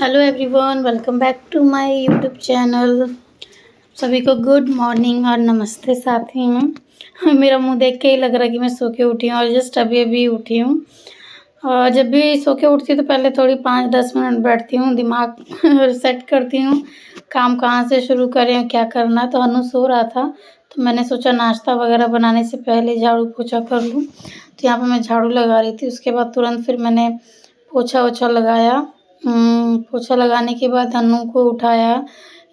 Hello everyone, welcome back to my YouTube channel. सभी को good morning और नमस्ते साथी में। मेरा मुंह देख के ही लग रहा है कि मैं सो के उठी हूँ और जस्ट अभी अभी उठी हूँ। और जब भी सो के उठती हूँ तो पहले थोड़ी 5-10 मिनट बैठती हूँ, दिमाग सेट करती हूँ काम कहाँ से शुरू करें, क्या करना है। तो अनु सो रहा था तो मैंने सोचा नाश्ता वगैरह बनाने से पहले झाड़ू पोछा कर लूँ। तो यहाँ पर मैं झाड़ू लगा रही थी, उसके बाद तुरंत फिर मैंने पोछा वोछा लगाया। पोछा लगाने के बाद हन्नू को उठाया।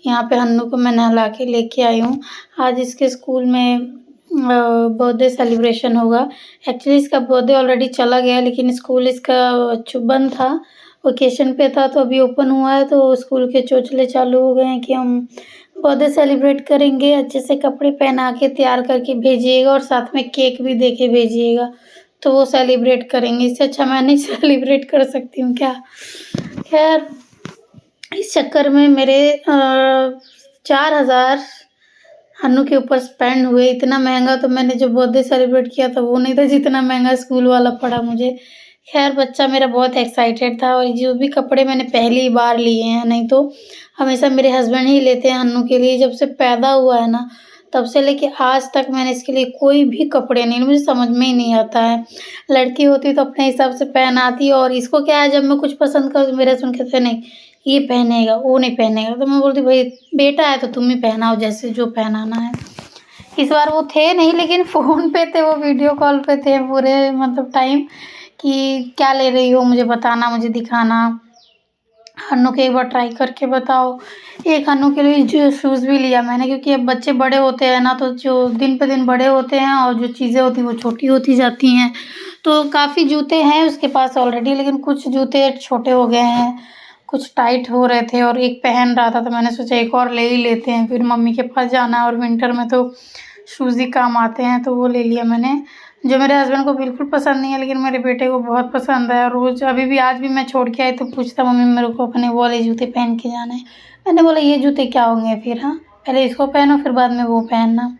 यहाँ पे हन्नू को मैं नहला के लेके आई हूँ। आज इसके स्कूल में बर्थडे सेलिब्रेशन होगा। एक्चुअली इसका बर्थडे ऑलरेडी चला गया, लेकिन स्कूल इसका बंद था, वेकेशन पे था। तो अभी ओपन हुआ है तो स्कूल के चोचले चालू हो गए हैं कि हम बर्थडे सेलिब्रेट करेंगे, अच्छे से कपड़े पहना के तैयार करके भेजिएगा और साथ में केक भी दे के भेजिएगा, तो वो सेलिब्रेट करेंगे। इससे अच्छा मैं नहीं सेलिब्रेट कर सकती हूँ क्या। खैर, इस चक्कर में मेरे 4,000 हन्नू के ऊपर स्पेंड हुए। इतना महंगा तो मैंने जो बर्थडे सेलिब्रेट किया था वो नहीं था जितना महंगा स्कूल वाला पड़ा मुझे। खैर, बच्चा मेरा बहुत एक्साइटेड था और जो भी कपड़े मैंने पहली बार लिए हैं, नहीं तो हमेशा मेरे हस्बैंड ही लेते हैं हन्नू के लिए। जब से पैदा हुआ है ना, तब से लेके आज तक मैंने इसके लिए कोई भी कपड़े नहीं, मुझे समझ में ही नहीं आता है। लड़की होती तो अपने हिसाब से पहनाती, और इसको क्या है, जब मैं कुछ पसंद करूँ तो मेरे हस्बैंड कहते हैं नहीं ये पहनेगा, वो नहीं पहनेगा। तो मैं बोलती भाई बेटा है तो तुम ही पहनाओ जैसे जो पहनाना है। इस बार वो थे नहीं, लेकिन फ़ोन पे थे, वो वीडियो कॉल पे थे पूरे मतलब टाइम कि क्या ले रही हो, मुझे बताना, मुझे दिखाना, हन्नू के एक बार ट्राई करके बताओ। एक हन्नू के लिए जो शूज़ भी लिया मैंने, क्योंकि अब बच्चे बड़े होते हैं ना, तो जो दिन पे दिन बड़े होते हैं और जो चीज़ें होती हैं वो छोटी होती जाती हैं। तो काफ़ी जूते हैं उसके पास ऑलरेडी, लेकिन कुछ जूते छोटे हो गए हैं, कुछ टाइट हो रहे थे और एक पहन रहा था, तो मैंने सोचा एक और ले ही लेते हैं। फिर मम्मी के पास जाना है और विंटर में तो शूज़ ही काम आते हैं, तो वो ले लिया मैंने, जो मेरे हस्बैंड को बिल्कुल पसंद नहीं है, लेकिन मेरे बेटे को बहुत पसंद है। और रोज़ अभी भी आज भी मैं छोड़ के आई तो पूछता मम्मी मेरे को अपने वो वाले जूते पहन के जाना है। मैंने बोला ये जूते क्या होंगे फिर, हाँ पहले इसको पहनो फिर बाद में वो पहनना।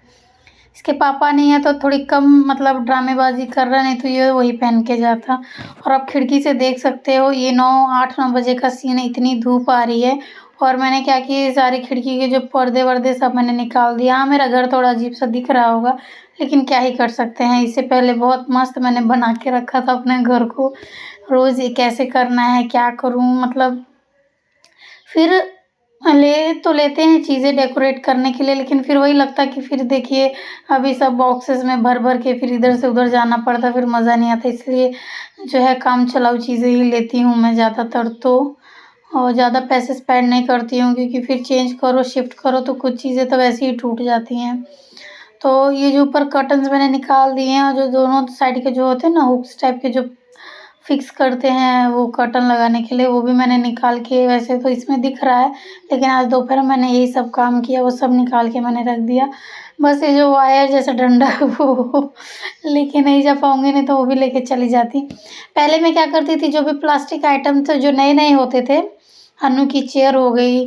इसके पापा नहीं है तो थोड़ी कम मतलब ड्रामेबाजी कर रहा, नहीं तो ये वही पहन के जाता। और आप खिड़की से देख सकते हो ये 8-9 बजे का सीन है, इतनी धूप आ रही है। और मैंने क्या किया, सारी खिड़की के जो पर्दे वर्दे सब मैंने निकाल दिया। हाँ, मेरा घर थोड़ा अजीब सा दिख रहा होगा, लेकिन क्या ही कर सकते हैं। इससे पहले बहुत मस्त मैंने बना के रखा था अपने घर को, रोज़ ये कैसे करना है क्या करूँ मतलब। फिर ले तो लेते हैं चीज़ें डेकोरेट करने के लिए, लेकिन फिर वही लगता है कि फिर देखिए अभी सब बॉक्सेस में भर भर के फिर इधर से उधर जाना पड़ता है, फिर मज़ा नहीं आता। इसलिए जो है काम चलाऊ चीज़ें ही लेती हूँ मैं ज़्यादातर तो, और ज़्यादा पैसे स्पेंड नहीं करती हूँ, क्योंकि फिर चेंज करो शिफ्ट करो तो कुछ चीज़ें तो वैसे ही टूट जाती हैं। तो ये जो ऊपर कर्टन्स मैंने निकाल दिए हैं, और जो दोनों साइड के जो होते हैं ना हुक्स टाइप के जो फिक्स करते हैं वो कर्टन लगाने के लिए, वो भी मैंने निकाल के, वैसे तो इसमें दिख रहा है लेकिन आज दोपहर मैंने यही सब काम किया, वो सब निकाल के मैंने रख दिया। बस ये जो वायर जैसा डंडा है वो लेके नहीं जा पाऊँगी, नहीं तो वो भी लेके चली जाती। पहले मैं क्या करती थी, जो भी प्लास्टिक आइटम थे जो नए नए होते थे, हन्नू की चेयर हो गई,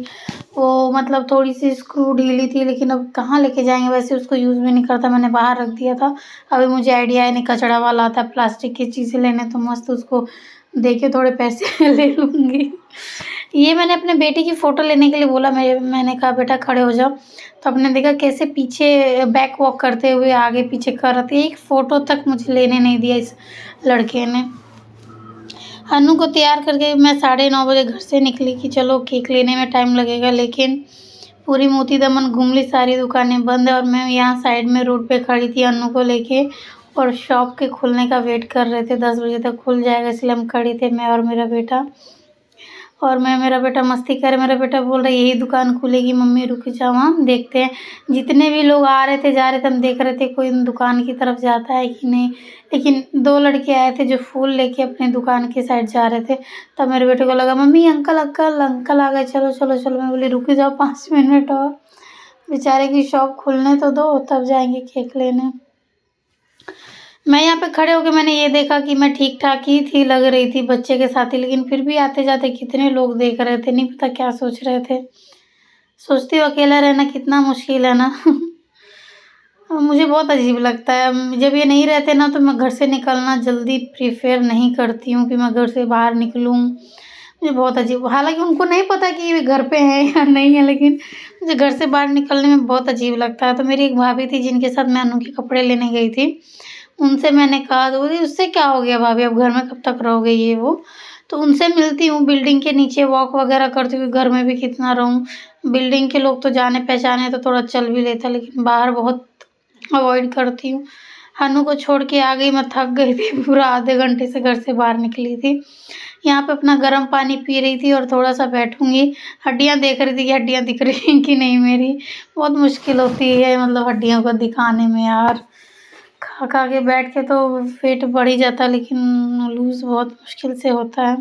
वो मतलब थोड़ी सी स्क्रू ढीली थी, लेकिन अब कहाँ लेके जाएंगे, वैसे उसको यूज़ भी नहीं करता, मैंने बाहर रख दिया था। अभी मुझे आइडिया है, नहीं कचरा वाला आता है प्लास्टिक की चीज़ें लेने, तो मस्त उसको दे के थोड़े पैसे ले लूँगी। ये मैंने अपने बेटे की फ़ोटो लेने के लिए बोला, मैंने कहा बेटा खड़े हो जाओ, तो आपने देखा कैसे पीछे बैक वॉक करते हुए आगे पीछे कर रहे थे। एक फ़ोटो तक मुझे लेने नहीं दिया इस लड़के ने। अनु को तैयार करके मैं 9:30 बजे घर से निकली कि चलो केक लेने में टाइम लगेगा, लेकिन पूरी मोती दमन घूम ली, सारी दुकानें बंद है और मैं यहाँ साइड में रोड पे खड़ी थी अनु को लेके, और शॉप के खुलने का वेट कर रहे थे, 10 बजे तक खुल जाएगा, इसलिए हम खड़े थे मैं और मेरा बेटा। और मेरा बेटा मस्ती करे, मेरा बेटा बोल रहा है यही दुकान खुलेगी मम्मी, रुक जाओ हम देखते हैं। जितने भी लोग आ रहे थे जा रहे थे, हम देख रहे थे कोई दुकान की तरफ जाता है कि नहीं, लेकिन 2 लड़के आए थे जो फूल लेके अपने दुकान की साइड जा रहे थे। तब मेरे बेटे को लगा मम्मी अंकल अंकल अंकल आ गए, चलो चलो चलो। मैं बोली रुक जाओ 5 मिनट और, बेचारे की शॉप खुलने तो दो, तब जाएंगे केक लेने। मैं यहाँ पे खड़े होके मैंने ये देखा कि मैं ठीक ठाक ही थी, लग रही थी बच्चे के साथ ही, लेकिन फिर भी आते जाते कितने लोग देख रहे थे, नहीं पता क्या सोच रहे थे। सोचती हूँ अकेला रहना कितना मुश्किल है ना। मुझे बहुत अजीब लगता है जब ये नहीं रहते ना, तो मैं घर से निकलना जल्दी प्रीफेर नहीं करती हूँ कि मैं घर से बाहर निकलूँ। मुझे बहुत अजीब, हालाँकि उनको नहीं पता कि ये घर पे हैं या नहीं है, लेकिन मुझे घर से बाहर निकलने में बहुत अजीब लगता है। तो मेरी एक भाभी थी जिनके साथ मैं अनु के कपड़े लेने गई थी, उनसे मैंने कहा तो बोली उससे क्या हो गया भाभी, अब घर में कब तक रहोगे ये वो। तो उनसे मिलती हूँ, बिल्डिंग के नीचे वॉक वगैरह करती हूँ, घर में भी कितना रहूँ। बिल्डिंग के लोग तो जाने पहचाने हैं तो थोड़ा चल भी लेता, लेकिन बाहर बहुत अवॉइड करती हूँ। हन्नू को छोड़ के आ गई, मैं थक गई थी, पूरा आधे घंटे से घर से बाहर निकली थी। यहाँ पे अपना गर्म पानी पी रही थी और थोड़ा-सा बैठूँगी, हड्डियाँ देख रही थी कि हड्डियाँ दिख रही हैं कि नहीं मेरी। बहुत मुश्किल होती है मतलब हड्डियों को दिखाने में यार। खा-खा के बैठ के तो वेट बढ़ ही जाता है, लेकिन लूज़ बहुत मुश्किल से होता है।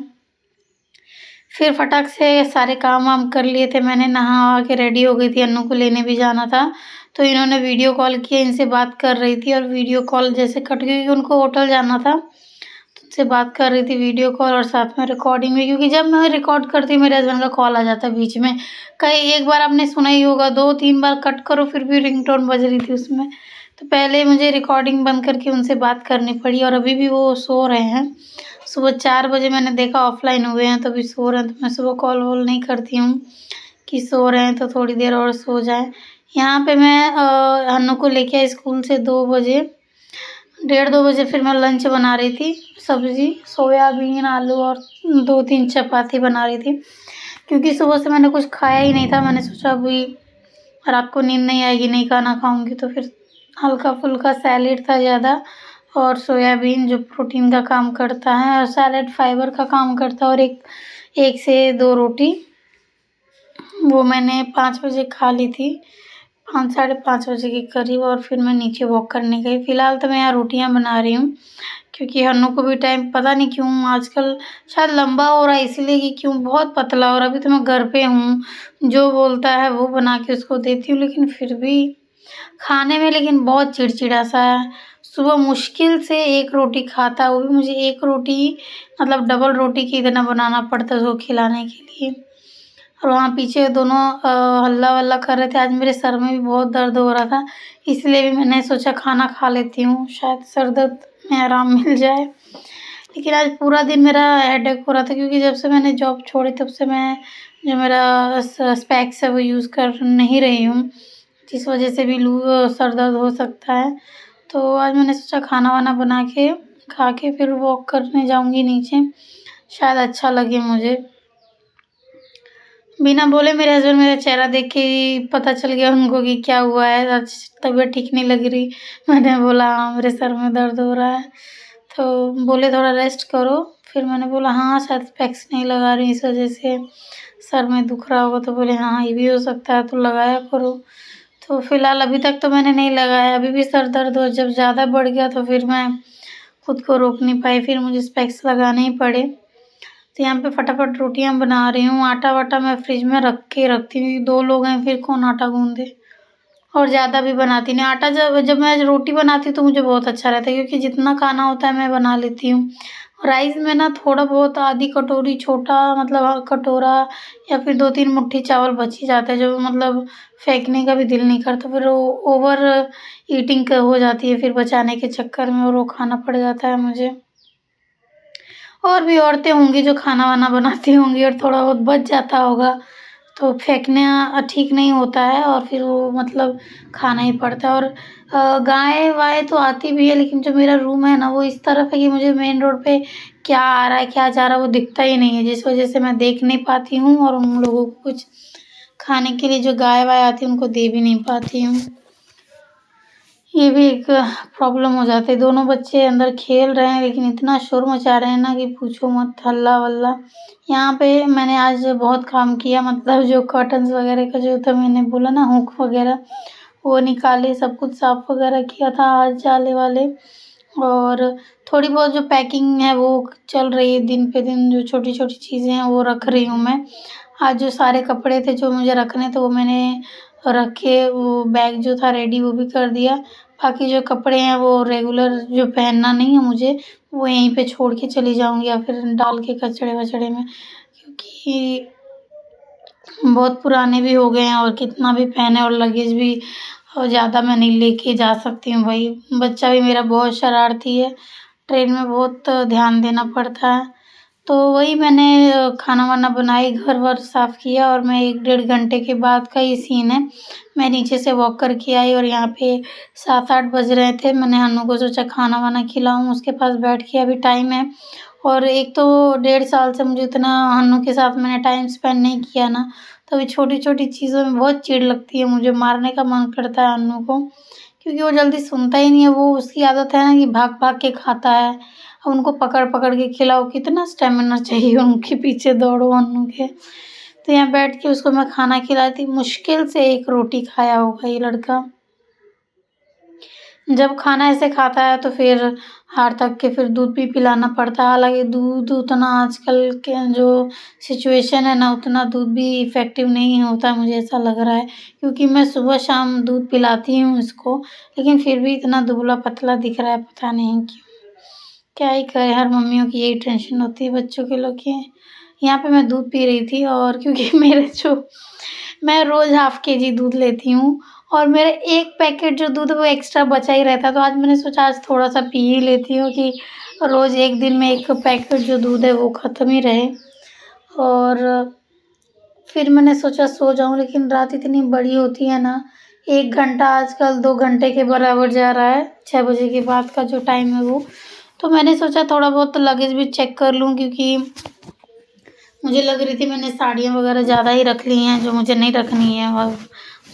फिर फटाक से सारे काम वाम कर लिए थे मैंने, नहा के रेडी हो गई थी, अन्नू को लेने भी जाना था। तो इन्होंने वीडियो कॉल किया, इनसे बात कर रही थी और वीडियो कॉल जैसे कट गई क्योंकि उनको होटल जाना था। तो उनसे बात कर रही थी वीडियो कॉल और साथ में रिकॉर्डिंग भी, क्योंकि जब मैं रिकॉर्ड करती हूँ मेरे हस्बैंड का कॉल आ जाता है बीच में। कई एक बार आपने सुना ही होगा, 2-3 बार कट करो फिर भी रिंगटोन बज रही थी उसमें। तो पहले मुझे रिकॉर्डिंग बंद करके उनसे बात करनी पड़ी और अभी भी वो सो रहे हैं। सुबह 4 बजे मैंने देखा ऑफ़लाइन हुए हैं, तो अभी सो रहे हैं, तो मैं सुबह कॉल-वॉल नहीं करती हूँ कि सो रहे हैं तो थोड़ी देर और सो जाएँ। यहाँ पे मैं हन्नू को लेके आई स्कूल से 2 बजे, डेढ़ 2 बजे फिर मैं लंच बना रही थी, सब्ज़ी, सोयाबीन, आलू और 2-3 चपाती बना रही थी। क्योंकि सुबह से मैंने कुछ खाया ही नहीं था, मैंने सोचा अभी रात को नींद नहीं आएगी, नहीं खाना खाऊँगी, तो फिर हल्का-फुल्का सैलेड था ज़्यादा और सोयाबीन जो प्रोटीन का काम करता है और सैलेड फाइबर का काम करता है, और 1 से 2 रोटी, वो मैंने 5 बजे खा ली थी, 5 साढ़े 5 बजे के करीब, और फिर मैं नीचे वॉक करने गई। फ़िलहाल तो मैं यहाँ रोटियाँ बना रही हूँ, क्योंकि हन्नू को भी टाइम पता नहीं क्यों आजकल शायद लंबा हो रहा है इसीलिए कि क्यों बहुत पतला हो रहा है। अभी तो मैं घर पे हूँ, जो बोलता है वो बना के उसको देती हूँ, लेकिन फिर भी खाने में लेकिन बहुत चिड़चिड़ा-सा है। सुबह मुश्किल से 1 रोटी खाता है, वो भी मुझे 1 रोटी मतलब डबल रोटी की तरह बनाना पड़ता है उसको खिलाने के लिए। और वहाँ पीछे दोनों हल्ला-वल्ला कर रहे थे। आज मेरे सर में भी बहुत दर्द हो रहा था, इसलिए भी मैंने सोचा खाना खा लेती हूँ, शायद सर दर्द में आराम मिल जाए। लेकिन आज पूरा दिन मेरा हेडेक हो रहा था, क्योंकि जब से मैंने जॉब छोड़ी तब से मैं जो मेरा स्पेक्स है वो यूज़ कर नहीं रही हूँ, जिस वजह से भी सर दर्द हो सकता है। तो आज मैंने सोचा खाना-वाना बना के खा के फिर वॉक करने जाऊँगी नीचे, शायद अच्छा लगे मुझे। बिना बोले मेरे हस्बैंड मेरा चेहरा देख के ही पता चल गया उनको कि क्या हुआ है, आज तबीयत ठीक नहीं लग रही। मैंने बोला हाँ, मेरे सर में दर्द हो रहा है, तो बोले थोड़ा रेस्ट करो। फिर मैंने बोला हाँ, शायद स्पेक्स नहीं लगा रही इस वजह से सर में दुख रहा होगा, तो बोले हाँ, ये भी हो सकता है तो लगाया करो। तो फिलहाल अभी तक तो मैंने नहीं लगाया, अभी भी सर दर्द हो जब ज़्यादा बढ़ गया तो फिर मैं खुद को रोक नहीं पाई, फिर मुझे स्पेक्स लगाने ही पड़े। तो यहाँ पे फटाफट रोटियाँ बना रही हूँ, आटा-वाटा मैं फ्रिज में रख के रखती हूँ, 2 लोग हैं फिर कौन आटा गूँधे, और ज़्यादा भी बनाती नहीं। आटा जब जब मैं रोटी बनाती हूँ तो मुझे बहुत अच्छा रहता है, क्योंकि जितना खाना होता है मैं बना लेती हूँ। राइस में ना थोड़ा बहुत आधी कटोरी, छोटा मतलब कटोरा या फिर 2-3 मुट्ठी चावल बच ही जाता है, जो मतलब फेंकने का भी दिल नहीं करता, फिर वो ओवर ईटिंग हो जाती है फिर बचाने के चक्कर में, और वो खाना पड़ जाता है मुझे। और भी औरतें होंगी जो खाना-वाना बनाती होंगी और थोड़ा बहुत बच जाता होगा, तो फेंकना ठीक नहीं होता है और फिर वो मतलब खाना ही पड़ता है। और गाय-वाय तो आती भी है, लेकिन जो मेरा रूम है ना वो इस तरफ है कि मुझे मेन रोड पे क्या आ रहा है, क्या जा रहा है वो दिखता ही नहीं है, जिस वजह से मैं देख नहीं पाती हूँ और उन लोगों को कुछ खाने के लिए जो गाय-वाय आती है उनको दे भी नहीं पाती हूँ। ये भी एक प्रॉब्लम हो जाती है। दोनों बच्चे अंदर खेल रहे हैं, लेकिन इतना शोर मचा रहे हैं ना कि पूछो मत, हल्ला-वल्ला। यहाँ पे मैंने आज बहुत काम किया, मतलब जो कर्टन्स वगैरह का जो था मैंने बोला ना हुक वगैरह, वो निकाले, सब कुछ साफ वगैरह किया था आज जाले वाले। और थोड़ी बहुत जो पैकिंग है वो चल रही है, दिन पे दिन जो छोटी-छोटी चीज़ें हैं वो रख रही हूँ मैं। आज जो सारे कपड़े थे जो मुझे रखने थे वो मैंने रखे, वो बैग जो था रेडी वो भी कर दिया। बाकी जो कपड़े हैं वो रेगुलर जो पहनना नहीं है मुझे, वो यहीं पे छोड़ के चली जाऊँगी या फिर डाल के कचड़े-वचड़े में, क्योंकि बहुत पुराने भी हो गए हैं और कितना भी पहने, और लगेज भी ज़्यादा मैं नहीं लेके जा सकती हूँ भाई। बच्चा भी मेरा बहुत शरारती है, ट्रेन में बहुत ध्यान देना पड़ता है। तो वही मैंने खाना वाना बनाई, घर वर साफ़ किया और मैं 1 डेढ़ घंटे के बाद का ये सीन है। मैं नीचे से वॉक करके आई और यहाँ पे 7-8 बज रहे थे। मैंने हन्नू को सोचा खाना वाना खिलाऊँ, उसके पास बैठ के अभी टाइम है। और एक तो 1.5 साल से मुझे इतना हन्नू के साथ मैंने टाइम स्पेंड नहीं किया ना, तो अभी छोटी-छोटी चीज़ों में बहुत चिढ़ लगती है मुझे, मारने का मन करता है हन्नू को। क्योंकि वो जल्दी सुनता ही नहीं है, वो उसकी आदत है ना कि भाग-भाग के खाता है। अब उनको पकड़-पकड़ के खिलाओ, कितना स्टैमिना चाहिए उनके पीछे दौड़ो हन्नू के। तो यहाँ बैठ के उसको मैं खाना खिलाती, मुश्किल से 1 रोटी खाया होगा ये लड़का। जब खाना ऐसे खाता है तो फिर हार थक के फिर दूध भी पिलाना पड़ता है। हालाँकि दूध उतना आजकल के जो सिचुएशन है ना, उतना दूध भी इफ़ेक्टिव नहीं होता है, मुझे ऐसा लग रहा है। क्योंकि मैं सुबह-शाम दूध पिलाती हूँ इसको, लेकिन फिर भी इतना दुबला-पतला दिख रहा है, पता नहीं क्यों? क्या ही करें, हर मम्मियों की यही टेंशन होती है बच्चों के लोग की। यहाँ पे मैं दूध पी रही थी और क्योंकि मैं रोज़ हाफ़ केजी दूध लेती हूँ और मेरा 1 पैकेट जो दूध है वो एक्स्ट्रा बचा ही रहता है, तो आज मैंने सोचा आज थोड़ा-सा पी ही लेती हूँ कि रोज़ 1 दिन में 1 पैकेट जो दूध है वो ख़त्म ही रहे। और फिर मैंने सोचा सो जाऊँ, लेकिन रात इतनी बड़ी होती है ना, 1 घंटा आजकल 2 घंटे के बराबर जा रहा है, 6 बजे के बाद का जो टाइम है वो। तो मैंने सोचा थोड़ा बहुत लगेज भी चेक कर लूँ, क्योंकि मुझे लग रही थी मैंने साड़ियाँ वगैरह ज़्यादा ही रख ली हैं जो मुझे नहीं रखनी है। और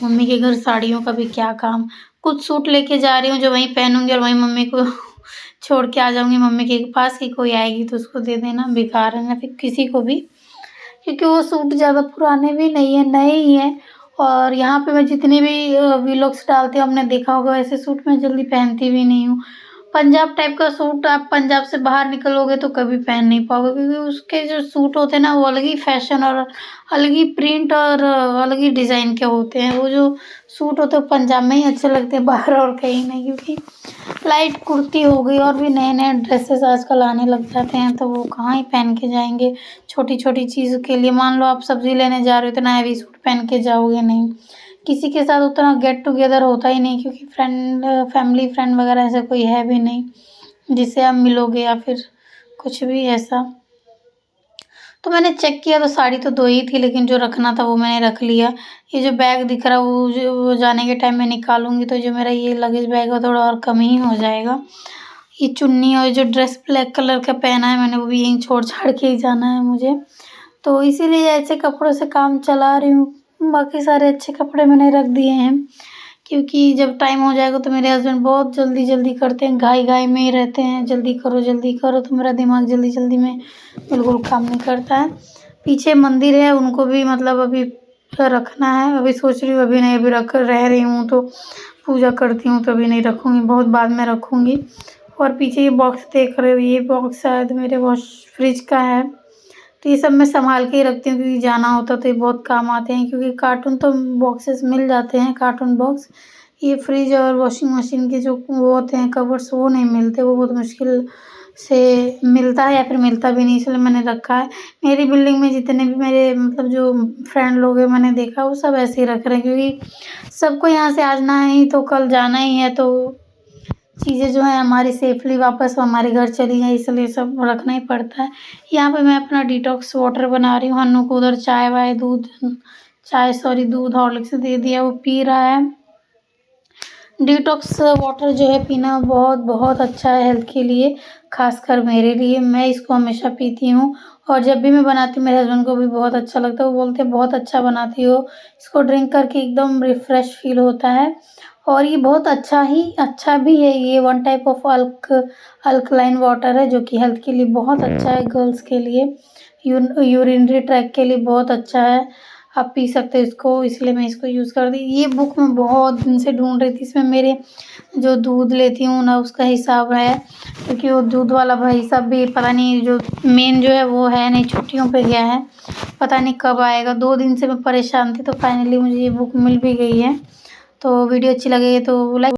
मम्मी के घर साड़ियों का भी क्या काम। कुछ सूट लेके जा रही हूँ जो वहीं पहनूँगी और वहीं मम्मी को छोड़ के आ जाऊँगी मम्मी के पास कि कोई आएगी तो उसको दे देना, बेकार है ना फिर किसी को भी। क्योंकि वो सूट ज़्यादा पुराने भी नहीं है, नए ही हैं। और यहाँ पे मैं जितने भी व्लॉग्स डालती हूँ, आपने देखा होगा, वैसे सूट मैं जल्दी पहनती भी नहीं हूँ। पंजाब टाइप का सूट आप पंजाब से बाहर निकलोगे तो कभी पहन नहीं पाओगे, क्योंकि उसके जो सूट होते हैं ना वो अलग ही फैशन और अलग ही प्रिंट और अलग ही डिज़ाइन के होते हैं। वो जो सूट होते हैं पंजाब में ही अच्छे लगते हैं, बाहर और कहीं नहीं। क्योंकि लाइट कुर्ती हो गई और भी नए-नए ड्रेसेस आजकल आने लग जाते हैं, तो वो कहाँ ही पहन के जाएँगे छोटी-छोटी चीज़ के लिए। मान लो आप सब्ज़ी लेने जा रहे हो, इतना हैवी सूट पहन के जाओगे नहीं। किसी के साथ उतना गेट टुगेदर होता ही नहीं, क्योंकि फैमिली फ्रेंड वगैरह ऐसा कोई है भी नहीं जिससे आप मिलोगे या फिर कुछ भी ऐसा। तो मैंने चेक किया तो साड़ी तो 2 ही थी, लेकिन जो रखना था वो मैंने रख लिया। ये जो बैग दिख रहा है वो जाने के टाइम में निकालूँगी, तो जो मेरा ये लगेज बैग है थोड़ा और कम ही हो जाएगा। ये चुन्नी और जो ड्रेस ब्लैक कलर का पहना है मैंने, वो भी यहीं छोड़-छाड़ के ही जाना है मुझे। तो इसीलिए ऐसे कपड़ों से काम चला रही हूँ। बाकी सारे अच्छे कपड़े मैंने रख दिए हैं, क्योंकि जब टाइम हो जाएगा तो मेरे हस्बैंड बहुत जल्दी-जल्दी करते हैं, घाई-घाई में ही रहते हैं, जल्दी करो, तो मेरा दिमाग जल्दी-जल्दी में बिल्कुल काम नहीं करता है। पीछे मंदिर है, उनको भी मतलब अभी रखना है। अभी सोच रही हूँ अभी नहीं, अभी रह रही हूँ तो पूजा करती हूँ तो अभी नहीं रखूँगी, बहुत बाद में रखूँगी। और पीछे ये बॉक्स देख रहे हो, ये बॉक्स शायद मेरे फ्रिज का है। तो ये सब मैं सँभाल के ही रखती हूँ, क्योंकि जाना होता तो ये बहुत काम आते हैं। क्योंकि कार्टून तो बॉक्सेस मिल जाते हैं, कार्टून बॉक्स। ये फ्रिज और वॉशिंग मशीन के जो वो होते हैं कवर्स, वो नहीं मिलते, वो बहुत मुश्किल से मिलता है या फिर मिलता भी नहीं, इसलिए मैंने रखा है। मेरी बिल्डिंग में जितने भी मेरे मतलब जो फ्रेंड लोग हैं, मैंने देखा वो सब ऐसे ही रख रहे हैं, क्योंकि सबको यहाँ से आज ना ही तो कल जाना ही है, तो चीज़ें जो हैं हमारी सेफ़ली वापस हमारे घर चली जाएँ, इसलिए सब रखना ही पड़ता है। यहाँ पे मैं अपना डिटॉक्स वाटर बना रही हूँ। हन्नू को उधर दूध हॉर्लिक्स दे दिया, वो पी रहा है। डिटॉक्स वाटर जो है पीना बहुत अच्छा है हेल्थ के लिए, ख़ासकर मेरे लिए। मैं इसको हमेशा पीती हूँ और जब भी मैं बनाती हूँ मेरे हस्बैंड को भी बहुत अच्छा लगता है। वो बोलते हैं बहुत अच्छा बनाती हो, इसको ड्रिंक करके एकदम रिफ़्रेश फ़ील होता है। और ये बहुत अच्छा भी है। ये one type of alkaline water है, जो कि हेल्थ के लिए बहुत अच्छा है, गर्ल्स के लिए, यूरिनरी ट्रैक्ट के लिए बहुत अच्छा है। आप पी सकते हो इसको, इसलिए मैं इसको यूज़ करती। ये बुक मैं बहुत दिन से ढूँढ रही थी, इसमें मेरे जो दूध लेती हूँ ना उसका हिसाब है, क्योंकि वो दूध वाला भाई साहब भी पता नहीं, जो मेन जो है वो है नहीं, छुट्टियों पे गया है, पता नहीं कब आएगा। 2 दिन से मैं परेशान थी, तो फाइनली मुझे ये बुक मिल भी गई है। तो वीडियो अच्छी लगे तो लाइक